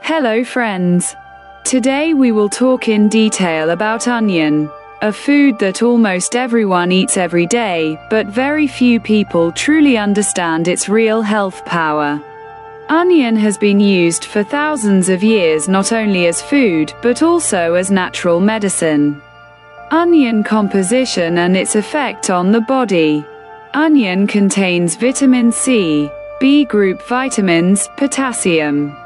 Hello friends. Today we will talk in detail about onion, a food that almost everyone eats every day, but very few people truly understand its real health power. Onion has been used for thousands of years not only as food, but also as natural medicine. Onion composition and its effect on the body. Onion contains vitamin C, B group vitamins, potassium,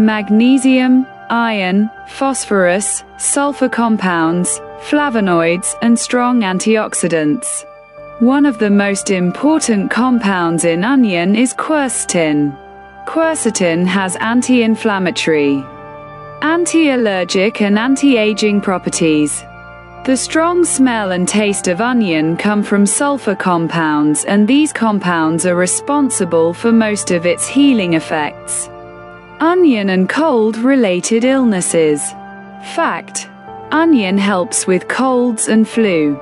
magnesium, iron, phosphorus, sulfur compounds, flavonoids, and strong antioxidants. One of the most important compounds in onion is quercetin. Quercetin has anti-inflammatory, anti-allergic and anti-aging properties. The strong smell and taste of onion come from sulfur compounds, and these compounds are responsible for most of its healing effects. Onion and cold-related illnesses. Fact: onion helps with colds and flu.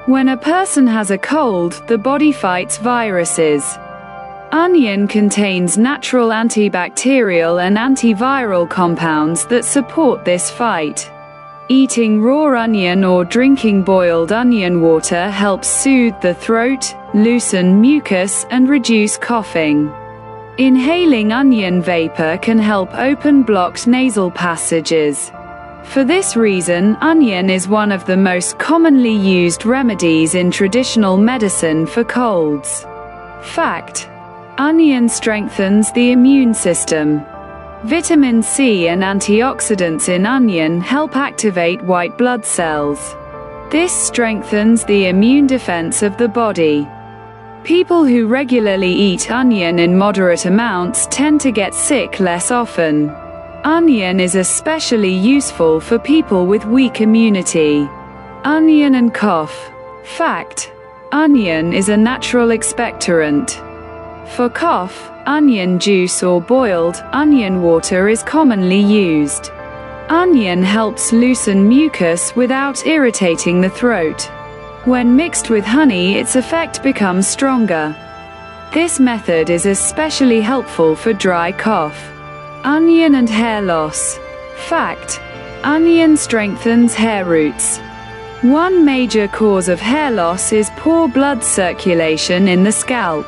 When a person has a cold, the body fights viruses. Onion contains natural antibacterial and antiviral compounds that support this fight. Eating raw onion or drinking boiled onion water helps soothe the throat, loosen mucus, and reduce coughing. Inhaling onion vapor can help open blocked nasal passages. For this reason, onion is one of the most commonly used remedies in traditional medicine for colds. Fact: onion strengthens the immune system. Vitamin C and antioxidants in onion help activate white blood cells. This strengthens the immune defense of the body. People who regularly eat onion in moderate amounts tend to get sick less often. Onion is especially useful for people with weak immunity. Onion and cough. Fact: onion is a natural expectorant. For cough, onion juice or boiled onion water is commonly used. Onion helps loosen mucus without irritating the throat. When mixed with honey, its effect becomes stronger. This method is especially helpful for dry cough. Onion and hair loss. Fact: onion strengthens hair roots. One major cause of hair loss is poor blood circulation in the scalp.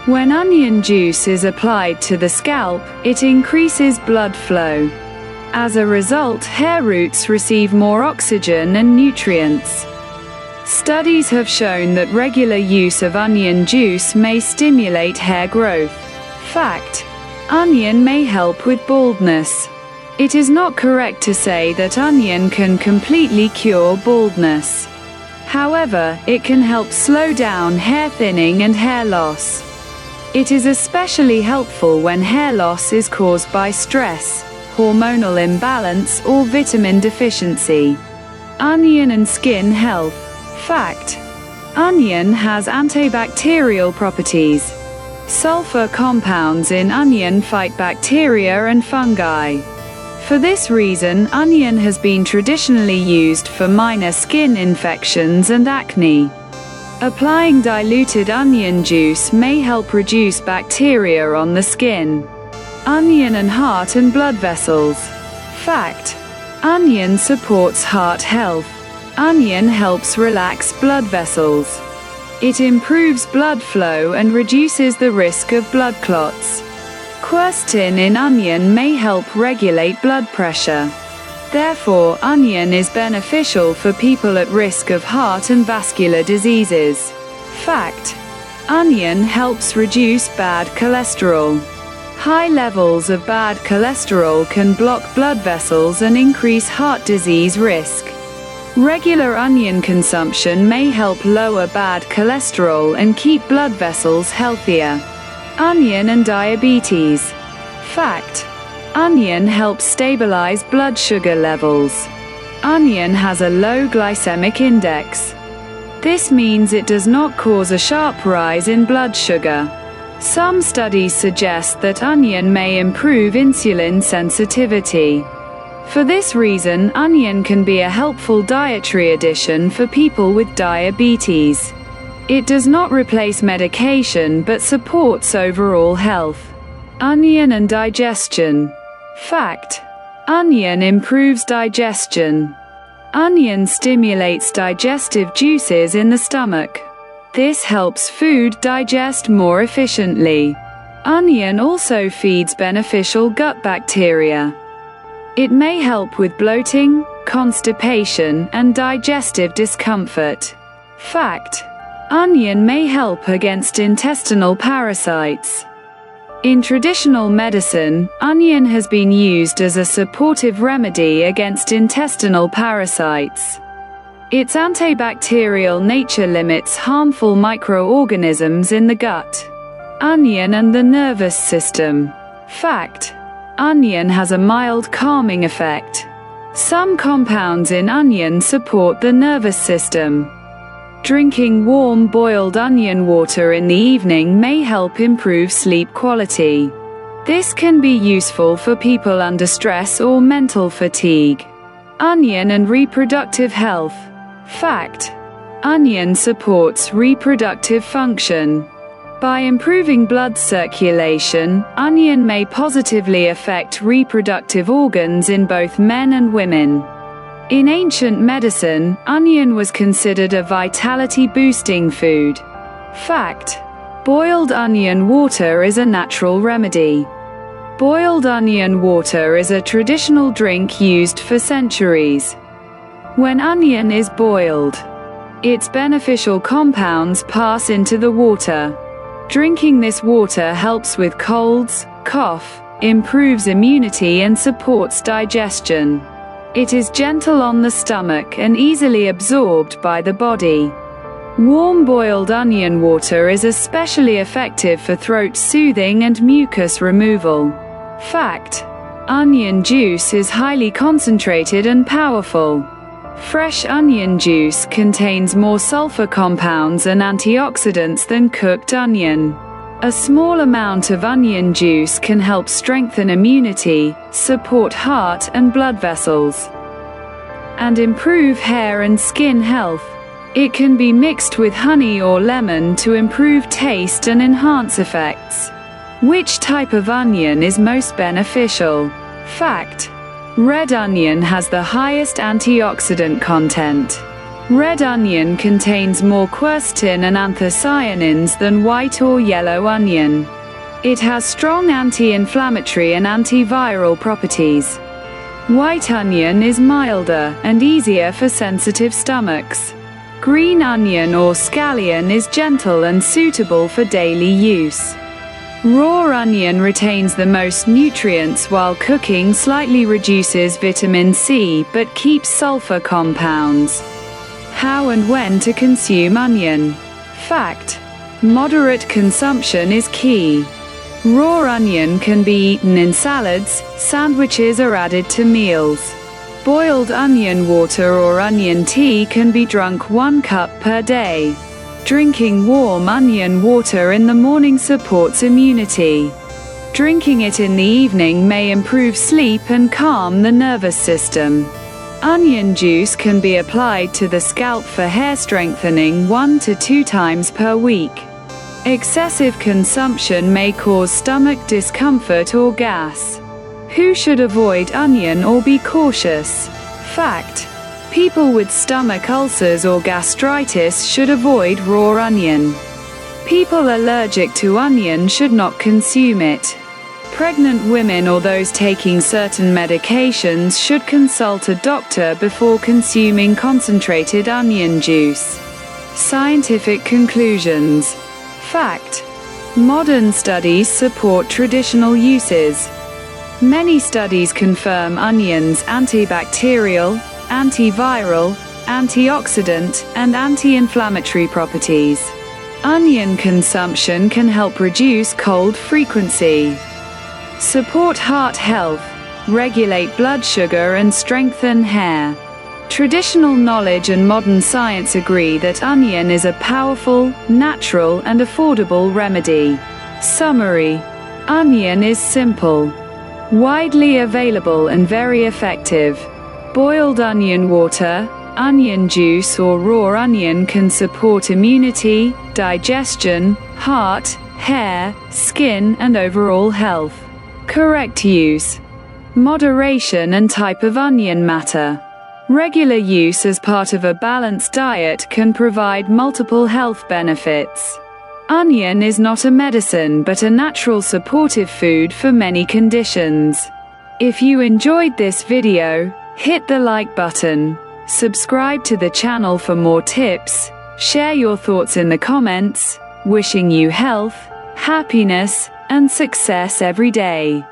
When onion juice is applied to the scalp, it increases blood flow. As a result, hair roots receive more oxygen and nutrients. Studies have shown that regular use of onion juice may stimulate hair growth. Fact: onion may help with baldness. It is not correct to say that onion can completely cure baldness. However, it can help slow down hair thinning and hair loss. It is especially helpful when hair loss is caused by stress, hormonal imbalance, or vitamin deficiency. Onion and skin health. Fact: onion has antibacterial properties. Sulfur compounds in onion fight bacteria and fungi. For this reason, onion has been traditionally used for minor skin infections and acne. Applying diluted onion juice may help reduce bacteria on the skin. Onion and heart and blood vessels. Fact: onion supports heart health. Onion helps relax blood vessels. It improves blood flow and reduces the risk of blood clots. Quercetin in onion may help regulate blood pressure. Therefore, onion is beneficial for people at risk of heart and vascular diseases. Fact: onion helps reduce bad cholesterol. High levels of bad cholesterol can block blood vessels and increase heart disease risk. Regular onion consumption may help lower bad cholesterol and keep blood vessels healthier. Onion and diabetes. Fact: onion helps stabilize blood sugar levels. Onion has a low glycemic index. This means it does not cause a sharp rise in blood sugar. Some studies suggest that onion may improve insulin sensitivity. For this reason, onion can be a helpful dietary addition for people with diabetes. It does not replace medication but supports overall health. Onion and digestion. Fact: onion improves digestion. Onion stimulates digestive juices in the stomach. This helps food digest more efficiently. Onion also feeds beneficial gut bacteria. It may help with bloating, constipation, and digestive discomfort. Fact: onion may help against intestinal parasites. In traditional medicine, onion has been used as a supportive remedy against intestinal parasites. Its antibacterial nature limits harmful microorganisms in the gut. Onion and the nervous system. Fact: onion has a mild calming effect. Some compounds in onion support the nervous system. Drinking warm boiled onion water in the evening may help improve sleep quality. This can be useful for people under stress or mental fatigue. Onion and reproductive health. Fact: onion supports reproductive function. By improving blood circulation, onion may positively affect reproductive organs in both men and women. In ancient medicine, onion was considered a vitality-boosting food. Fact: boiled onion water is a natural remedy. Boiled onion water is a traditional drink used for centuries. When onion is boiled, its beneficial compounds pass into the water. Drinking this water helps with colds, cough, improves immunity and supports digestion. It is gentle on the stomach and easily absorbed by the body. Warm boiled onion water is especially effective for throat soothing and mucus removal. Fact: onion juice is highly concentrated and powerful. Fresh onion juice contains more sulfur compounds and antioxidants than cooked onion. A small amount of onion juice can help strengthen immunity, support heart and blood vessels, and improve hair and skin health. It can be mixed with honey or lemon to improve taste and enhance effects. Which type of onion is most beneficial? Fact: red onion has the highest antioxidant content. Red onion contains more quercetin and anthocyanins than white or yellow onion. It has strong anti-inflammatory and antiviral properties. White onion is milder and easier for sensitive stomachs. Green onion or scallion is gentle and suitable for daily use. Raw onion retains the most nutrients while cooking slightly reduces vitamin C but keeps sulfur compounds. How and when to consume onion. Fact: moderate consumption is key. Raw onion can be eaten in salads, sandwiches or added to meals. Boiled onion water or onion tea can be drunk 1 cup per day. Drinking warm onion water in the morning supports immunity. Drinking it in the evening may improve sleep and calm the nervous system. Onion juice can be applied to the scalp for hair strengthening 1 to 2 times per week. Excessive consumption may cause stomach discomfort or gas. Who should avoid onion or be cautious? Fact: people with stomach ulcers or gastritis should avoid raw onion. People allergic to onion should not consume it. Pregnant women or those taking certain medications should consult a doctor before consuming concentrated onion juice. Scientific conclusions. Fact: modern studies support traditional uses. Many studies confirm onion's antibacterial, antiviral, antioxidant, and anti-inflammatory properties. Onion consumption can help reduce cold frequency, support heart health, regulate blood sugar and strengthen hair. Traditional knowledge and modern science agree that onion is a powerful, natural and affordable remedy. Summary: onion is simple, widely available and very effective. Boiled onion water, onion juice or raw onion can support immunity, digestion, heart, hair, skin and overall health. Correct use: Moderation and type of onion matter. Regular use as part of a balanced diet can provide multiple health benefits. Onion is not a medicine but a natural supportive food for many conditions. If you enjoyed this video, hit the like button, subscribe to the channel for more tips, share your thoughts in the comments. Wishing you health, happiness, and success every day.